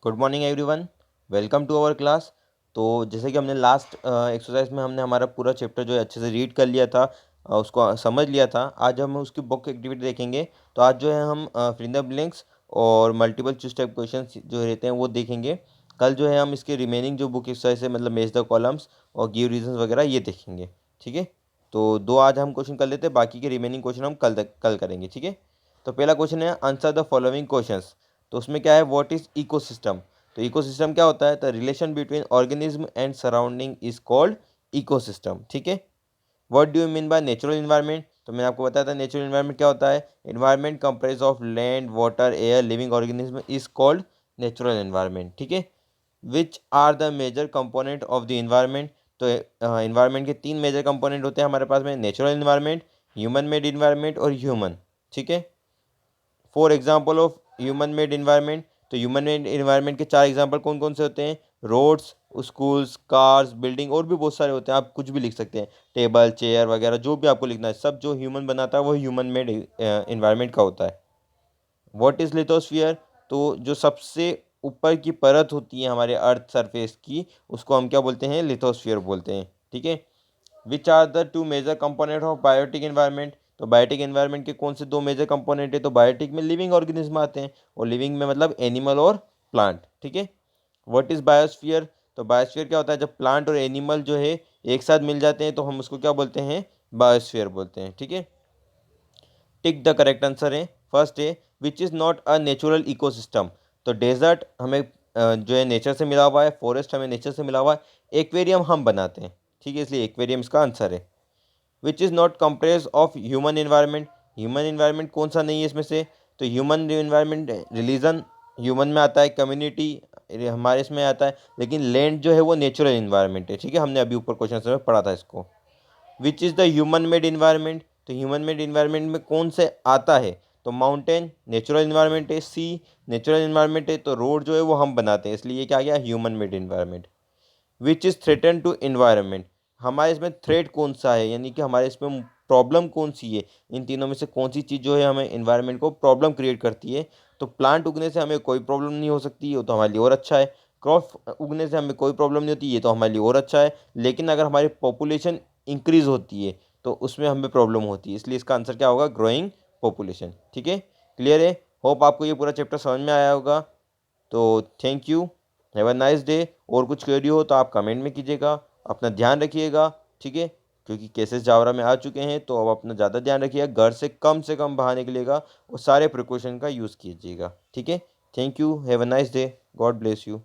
Good morning everyone. Welcome to our class. तो जैसे कि हमने लास्ट एक्सरसाइज में हमने हमारा पूरा चैप्टर जो है अच्छे से रीड कर लिया था, उसको समझ लिया था। आज हम उसकी बुक एक्टिविटी देखेंगे। तो आज जो है हम फिल इन द ब्लैंक्स और मल्टीपल चूज टाइप क्वेश्चन जो रहते हैं वो देखेंगे। कल जो है हम इसके रिमेनिंग जो बुक एक्सरसाइज है, मतलब मैच द कॉलम्स और गिव रीजंस वगैरह, ये देखेंगे। ठीक है। तो दो आज हम क्वेश्चन कर लेते हैं, बाकी के रिमेनिंग क्वेश्चन हम कल करेंगे। ठीक है। तो पहला क्वेश्चन है आंसर द फॉलोइंग क्वेश्चंस। तो उसमें क्या है, व्हाट इज इकोसिस्टम। तो इकोसिस्टम क्या होता है, the relation between organism and surrounding is called ecosystem. ठीक है। What do you mean by natural environment. तो मैंने आपको बताया था नेचुरल इन्वायरमेंट क्या होता है। Environment comprise of land, water, air, living organism is called natural environment. ठीक है। Which are the major component of the environment. तो इन्वायरमेंट के तीन मेजर कंपोनेंट होते हैं हमारे पास में, natural environment, human made environment और ह्यूमन। ठीक है। For example of human made environment. तो ह्यूमन मेड इन्वायरमेंट के चार एग्जाम्पल कौन कौन से होते हैं, रोड्स, स्कूल्स, कार्स, बिल्डिंग, और भी बहुत सारे होते हैं। आप कुछ भी लिख सकते हैं, टेबल, चेयर वगैरह, जो भी आपको लिखना है, सब जो ह्यूमन बनाता है वो ह्यूमन मेड इन्वायरमेंट का होता है। What is lithosphere. तो जो सबसे ऊपर की परत होती है हमारे अर्थ सरफेस की, उसको हम क्या बोलते हैं, लिथोस्फीयर बोलते हैं। ठीक है। Which are the two major component of biotic environment. तो बायोटिक एनवायरनमेंट के कौन से दो मेजर कंपोनेंट है, तो बायोटिक में लिविंग ऑर्गेनिज्म आते हैं, और लिविंग में मतलब एनिमल और प्लांट। ठीक है। What is biosphere. तो बायोस्फीयर क्या होता है, जब प्लांट और एनिमल जो है एक साथ मिल जाते हैं तो हम उसको क्या बोलते हैं, बायोस्फीयर बोलते हैं। ठीक है। टिक द करेक्ट आंसर है। फर्स्ट है which is not a natural ecosystem. तो डेजर्ट हमें जो है नेचर से मिला हुआ है, फॉरेस्ट हमें नेचर से मिला हुआ है, एक्वेरियम हम बनाते हैं। ठीक है, इसलिए एक्वेरियम इसका आंसर है। Which is not comprise of human environment. Human environment कौन सा नहीं है इसमें से, तो ह्यूमन इन्वायरमेंट रिलीजन ह्यूमन में आता है, कम्युनिटी हमारे इसमें आता है, लेकिन लैंड जो है वो नेचुरल इन्वायरमेंट है। ठीक है, हमने अभी ऊपर क्वेश्चन में पढ़ा था इसको। Which is the human made environment. तो ह्यूमन मेड इन्वायरमेंट में कौन से आता है, तो माउंटेन नेचुरल इन्वायरमेंट है, सी नेचुरल इन्वायरमेंट है, तो रोड जो है वो हम बनाते हैं, इसलिए ये क्या आ गया, human made environment. Which is threaten to environment. हमारे इसमें थ्रेट कौन सा है, यानी कि हमारे इसमें प्रॉब्लम कौन सी है, इन तीनों में से कौन सी चीज़ जो है हमें इन्वायरमेंट को प्रॉब्लम क्रिएट करती है। तो प्लांट उगने से हमें कोई प्रॉब्लम नहीं हो सकती, वो तो हमारे लिए और अच्छा है। क्रॉप उगने से हमें कोई प्रॉब्लम नहीं होती, ये तो हमारे लिए और अच्छा है। लेकिन अगर हमारी पॉपुलेशन इंक्रीज होती है तो उसमें हमें प्रॉब्लम होती है, इसलिए इसका आंसर क्या होगा, ग्रोइंग पॉपुलेशन। ठीक है, क्लियर है। होप आपको ये पूरा चैप्टर समझ में आया होगा। तो thank you, have a nice day. और कुछ क्वेरी हो तो आप कमेंट में कीजिएगा। अपना ध्यान रखिएगा। ठीक है, क्योंकि केसेस जावरा में आ चुके हैं, तो अब अपना ज़्यादा ध्यान रखिएगा, घर से कम बाहर निकलिएगा और सारे प्रिकॉशन का यूज़ कीजिएगा। ठीक है, thank you, have a nice day, God bless you.